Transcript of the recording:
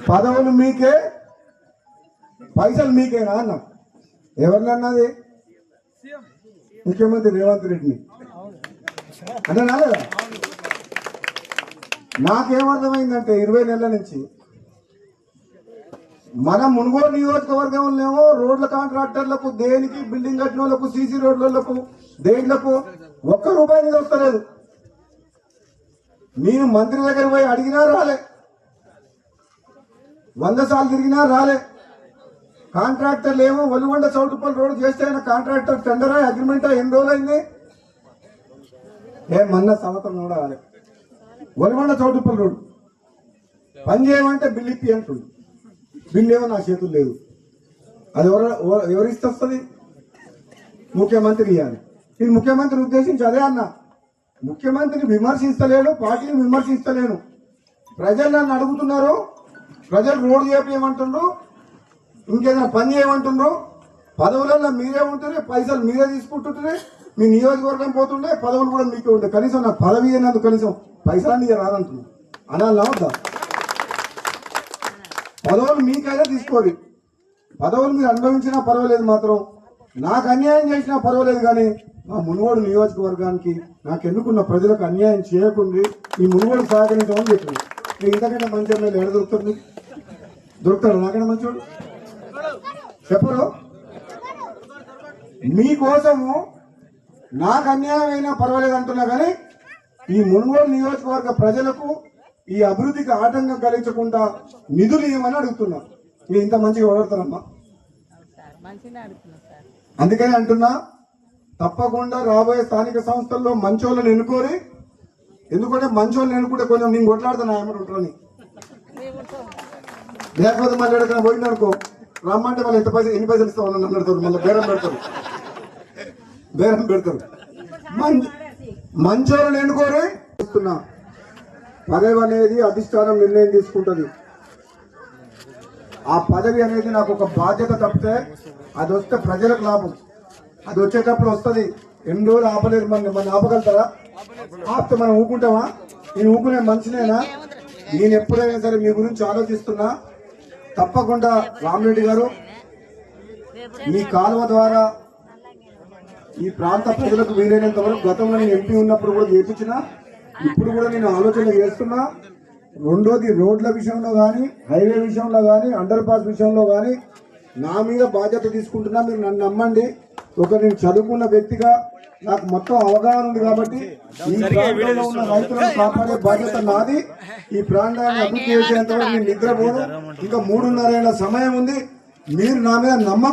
పదవులు మీకే, పైసలు మీకేనా అన్న. ఎవరినన్నది? ముఖ్యమంత్రి రేవంత్ రెడ్డిని అంటే నాలేదా? నాకేమర్థమైందంటే 20 నెలల నుంచి మన మునుగోడు నియోజకవర్గంలో రోడ్ల కాంట్రాక్టర్లకు, దేనికి బిల్డింగ్ కట్టిన వాళ్ళకు, సీసీ రోడ్లకు, దేనిలకు ఒక్క రూపాయి మీద వస్తలేదు. నేను మంత్రి దగ్గర పోయి అడిగినా రాలే, 100 సార్లు తిరిగినా రాలే. కాంట్రాక్టర్లు ఏమో ఒలిగొండ చౌటుపల్లి రోడ్డు చేస్తే ఆయన కాంట్రాక్టర్ టెండరా, అగ్రిమెంటా, ఎన్ని రోజులు అయింది? మొన్న సంవత్సరం కూడా రాలే. ఒలిగొండ చౌటుపల్లి రోడ్డు పని చేయమంటే బిల్లు ఇప్పి అంటుంది. బిల్లు ఏమో నా చేతులు లేదు. అది ఎవరిస్తే వస్తుంది? ముఖ్యమంత్రి ఇవ్వాలి. నేను ముఖ్యమంత్రి ఉద్దేశించి అదే అన్నా, ముఖ్యమంత్రిని విమర్శిస్తలేను, పార్టీని విమర్శిస్తలేను. ప్రజలు నన్ను అడుగుతున్నారు, ప్రజలు రోడ్డు చేయమంటుండ్రు, ఇంకేదైనా పని చేయమంటుండ్రు. పదవులలో మీరే ఉంటుండే, పైసలు మీరే తీసుకుంటుంటే, మీ నియోజకవర్గం పోతుండే, పదవులు కూడా మీకే ఉండే. కనీసం నాకు పదవి అయినందుకు కనీసం పైసలు రాదంటున్నాను అనాలా వద్దా? పదవులు మీకైనా తీసుకోరు, పదవులు మీరు అనుభవించినా పర్వాలేదు, మాత్రం నాకు అన్యాయం చేసినా పర్వాలేదు, కానీ మా మునుగోడు నియోజకవర్గానికి నాకు ఎన్నుకున్న ప్రజలకు అన్యాయం చేయకుండా ఈ మునుగోడు సహకరించమని చెప్పింది. మీరు ఇంతకంటే మంచి ఎమ్మెల్యే ఎడ దొరుకుతుంది? దొరుకుతాడు నాకైనా మంచోడు? చెప్పరు. మీకోసము నాకు అన్యాయం అయినా పర్వాలేదు అంటున్నా, కానీ ఈ మునుగోడు నియోజకవర్గ ప్రజలకు ఈ అభివృద్ధికి ఆటంకం కలిగించకుండా నిధులు ఇవ్వమని అడుగుతున్నా. మీరు ఇంత మంచిగా ఓడతారమ్మా. అందుకని అంటున్నా, తప్పకుండా రాబోయే స్థానిక సంస్థల్లో మంచోళ్ళని ఎన్నుకోరి. ఎందుకంటే మంచోళ్ళని ఎన్నుకుంటే కొంచెం నేను కొట్లాడుతున్నా ఏమని ఉంటారని. లేకపోతే మళ్ళీ ఎక్కడికైనా పోయింది అనుకో, రమ్మంటే మళ్ళీ ఎన్ని పైసలు ఇస్తామని అడుగుతారు, మళ్ళీ బేరం పెడతారు. మంచోళ్ళని ఎన్నుకోరి. పదవి అనేది అధిష్టానం నిర్ణయం తీసుకుంటుంది. ఆ పదవి అనేది నాకు ఒక బాధ్యత తప్పితే అది వస్తే ప్రజలకు లాభం. అది వచ్చేటప్పుడు వస్తుంది. ఎన్ని రోజులు ఆపలేదు, మన ఆపగలుగుతారా? ఆపితే మనం ఊకుంటామా? నేను ఊకునే మనిషినేనా? నేను ఎప్పుడైనా సరే మీ గురించి ఆలోచిస్తున్నా. తప్పకుండా రామిరెడ్డి గారు, మీ కాలువ ద్వారా ఈ ప్రాంత ప్రజలకు వీలైనంత వరకు గతంలో నేను ఎంపీ ఉన్నప్పుడు కూడా చేపించిన, ఇప్పుడు కూడా నేను ఆలోచన చేస్తున్నా. రెండోది, రోడ్ల విషయంలో కానీ, హైవే విషయంలో కానీ, అండర్ పాస్ విషయంలో కానీ నా మీద బాధ్యత తీసుకుంటున్నా. మీరు నన్ను నమ్మండి. నేను చదువుకున్న వ్యక్తిగా నాకు మొత్తం అవగాహన ఉంది కాబట్టి ఈ ప్రాంతంలో ఉన్న రైతులను కాపాడే బాధ్యత నాది. ఈ ప్రాంతాన్ని అభివృద్ధి చేసేంత వరకు నేను నిద్రపోను. ఇంకా 3.5 ఏళ్ల సమయం ఉంది. మీరు నా మీద నమ్మకం